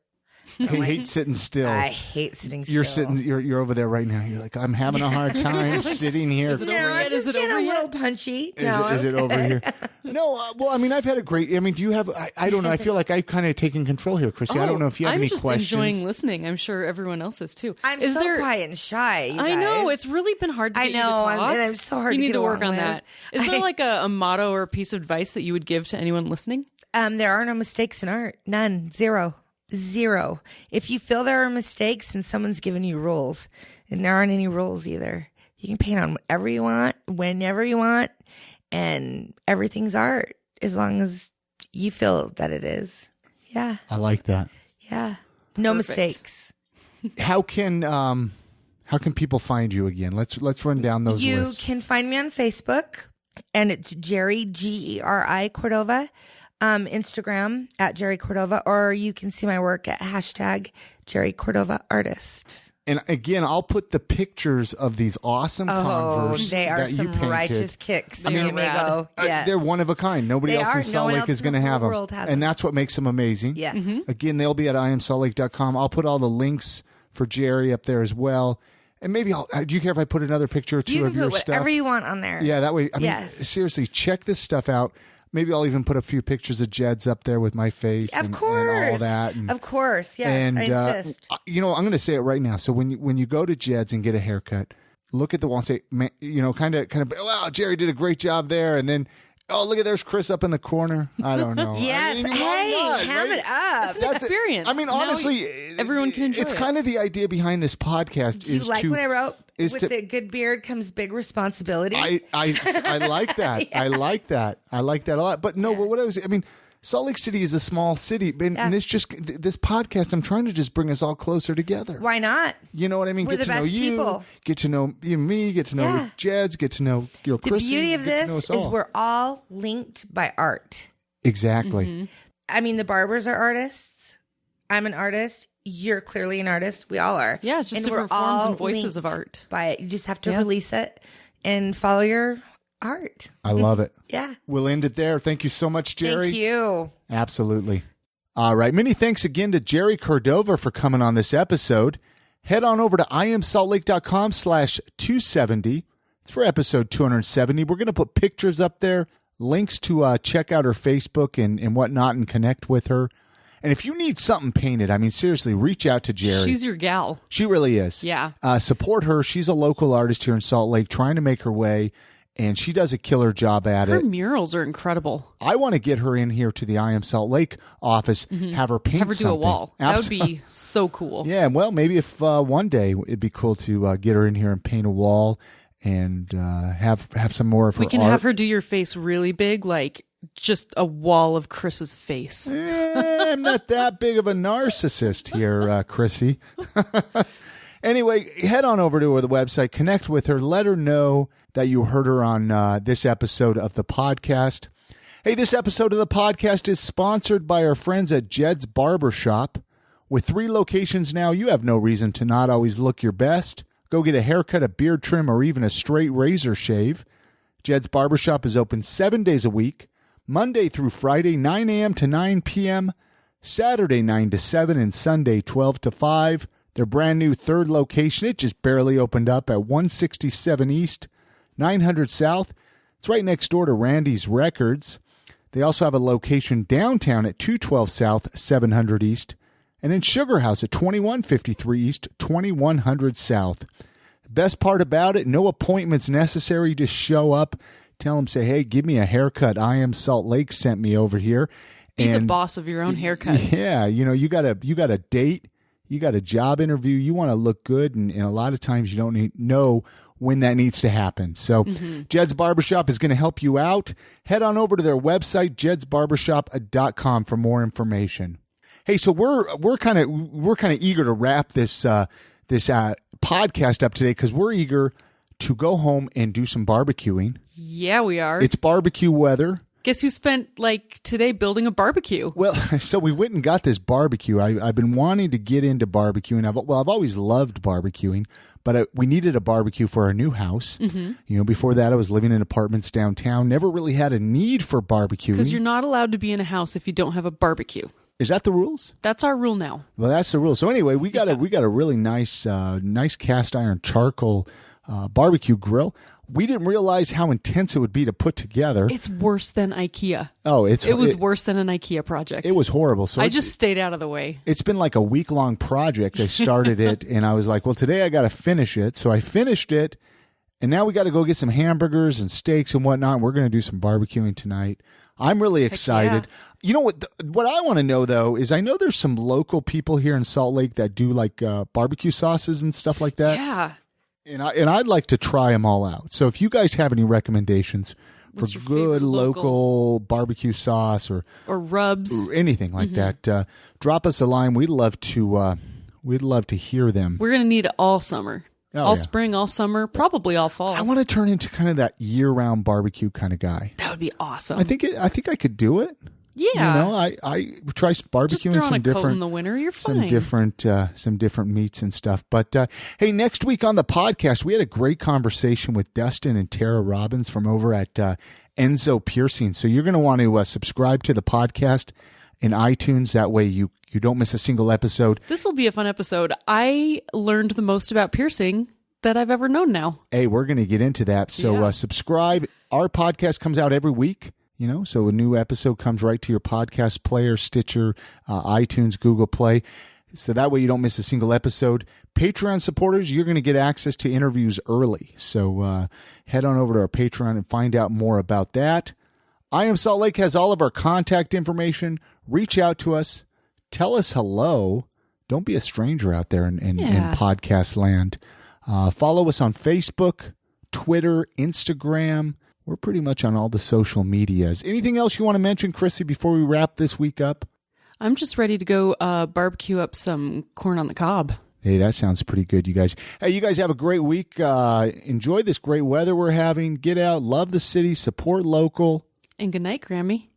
I hate sitting still. I hate sitting still. You're over there right now. You're like, I'm having a hard time sitting here. Is it over No, yet? I'm just getting a little punchy. Is it over here? No, well, I mean, I've had a great. I mean, do you have? I don't know. I feel like I've kind of taken control here, Chrissy. I don't know if you have any questions. I'm just enjoying listening. I'm sure everyone else is too. I'm so quiet and shy. You I know guys. it's really been hard to I get you to know, talk. and I'm so hard You to need get to work along on with. that. Is there like a motto or a piece of advice that you would give to anyone listening? There are no mistakes in art. None. Zero. If you feel there are mistakes, and someone's given you rules, and there aren't any rules either. You can paint on whatever you want, whenever you want, and everything's art as long as you feel that it is. Yeah. I like that. Yeah. No Perfect. mistakes. How can people find you again? Let's run down those You lists. can find me on Facebook, and it's Geri, Geri Cordova. Instagram at Geri Cordova, or you can see my work at #Geri Cordova Artist. And again, I'll put the pictures of these awesome Converse they are that you some painted. righteous kicks. They are rad. Yes. They're one of a kind. Nobody They else are. in No Salt one Lake else is in going to the have whole them. world has And them. that's what makes them amazing. Yes. Again, they'll be at IamSaltLake.com. I'll put all the links for Geri up there as well. And maybe do you care if I put another picture or two You of can your put stuff? whatever you want on there. Yeah, that way. I mean, Yes. seriously, check this stuff out. Maybe I'll even put a few pictures of Jed's up there with my face Of and course. all that. And, Of course. Yes. and I insist. I'm going to say it right now. So when you go to Jed's and get a haircut, look at the wall and say, man, kind of, wow, Geri did a great job there. And then, oh, look at there's Chris up in the corner. I don't know. Yes. I mean, why Hey, not, ham right? it up. It's an experience. I mean, Now honestly, everyone can enjoy it's it. kind of the idea behind this podcast. Do you is like to, what I wrote? is With to- the good beard comes big responsibility. I like that. I like that. I like that a lot. But no, but what I mean, Salt Lake City is a small city, and this podcast, I'm trying to just bring us all closer together. Why not? You know what I mean? We're Get the to know best you, people. get to know me, get to know Yeah. Jed's, get to know The Chrissy. beauty of get to know this us is all. we're all linked by art. Exactly. I mean, the Barbers are artists. I'm an artist. You're clearly an artist. We all are. Yeah, it's just And different we're forms all and voices of linked art. by it. You just have to Yeah. release it and follow your art. I love it. Yeah. We'll end it there. Thank you so much, Geri. Thank you. Absolutely. All right. Many thanks again to Geri Cordova for coming on this episode. Head on over to IamSaltLake.com/270. It's for episode 270. We're going to put pictures up there, links to check out her Facebook and whatnot and connect with her. And if you need something painted, I mean, seriously, reach out to Geri. She's your gal. She really is. Yeah. Support her. She's a local artist here in Salt Lake trying to make her way, and she does a killer job at Her it. murals are incredible. I want to get her in here to the I Am Salt Lake office, have her paint Have her do something. a wall. That would be so cool. Yeah, well, maybe if one day it'd be cool to get her in here and paint a wall and have some more of her We can art. have her do your face really big, like just a wall of Chris's face. I'm not that big of a narcissist here, Chrissy. Anyway, head on over to her the website, connect with her, let her know that you heard her on this episode of the podcast. Hey, this episode of the podcast is sponsored by our friends at Jed's Barber Shop. With 3 locations now, you have no reason to not always look your best. Go get a haircut, a beard trim, or even a straight razor shave. Jed's Barber Shop is open 7 days a week, Monday through Friday, 9 a.m. to 9 p.m., Saturday 9 to 7, and Sunday 12 to 5. Their brand new 3rd location, it just barely opened up at 167 East, 900 South. It's right next door to Randy's Records. They also have a location downtown at 212 South, 700 East, and in Sugar House at 2153 East, 2100 South. The best part about it, no appointments necessary. Just show up, tell them, say, hey, give me a haircut. I Am Salt Lake sent me over here. Be the boss of your own haircut. Yeah, you got a date. You got a job interview. You want to look good, and a lot of times you don't know when that needs to happen. So Jed's Barbershop is going to help you out. Head on over to their website, jedsbarbershop.com, for more information. Hey, so we're kind of eager to wrap this podcast up today because we're eager to go home and do some barbecuing. Yeah, we are. It's barbecue weather. Guess who spent today building a barbecue? Well, so we went and got this barbecue. I've been wanting to get into barbecuing. I've always loved barbecuing, but we needed a barbecue for our new house. Mm-hmm. Before that, I was living in apartments downtown. Never really had a need for barbecuing. Because you're not allowed to be in a house if you don't have a barbecue. Is that the rules? That's our rule now. Well, that's the rule. So anyway, we got a really nice cast iron charcoal barbecue grill. We didn't realize how intense it would be to put together. It's worse than IKEA. Oh, it was worse than an IKEA project. It was horrible. So I just stayed out of the way. It's been like a week-long project. I started it, and I was like, well, today I got to finish it. So I finished it, and now we got to go get some hamburgers and steaks and whatnot. We're going to do some barbecuing tonight. I'm really excited. Yeah. You know what I want to know, though, is I know there's some local people here in Salt Lake that do barbecue sauces and stuff like that. Yeah. And I'd like to try them all out. So if you guys have any recommendations for What's your good favorite local barbecue sauce or rubs or anything like that, drop us a line. We'd love to hear them. We're gonna need it all summer, all spring, all summer, probably all fall. I want to turn into kind of that year-round barbecue kind of guy. That would be awesome. I think I could do it. Yeah, I try barbecuing just throw on some a coat different in the winter. You're fine. Some different meats and stuff. But hey, next week on the podcast, we had a great conversation with Dustin and Tara Robbins from over at Enzo Piercing. So you're going to want to subscribe to the podcast in iTunes. That way you don't miss a single episode. This will be a fun episode. I learned the most about piercing that I've ever known now. Hey, we're going to get into that. So subscribe. Our podcast comes out every week. So a new episode comes right to your podcast player, Stitcher, iTunes, Google Play. So that way you don't miss a single episode. Patreon supporters, you're going to get access to interviews early. So head on over to our Patreon and find out more about that. I Am Salt Lake has all of our contact information. Reach out to us. Tell us hello. Don't be a stranger out there in podcast land. Follow us on Facebook, Twitter, Instagram. We're pretty much on all the social medias. Anything else you want to mention, Chrissy, before we wrap this week up? I'm just ready to go barbecue up some corn on the cob. Hey, that sounds pretty good, you guys. Hey, you guys have a great week. Enjoy this great weather we're having. Get out, love the city, support local. And good night, Grammy.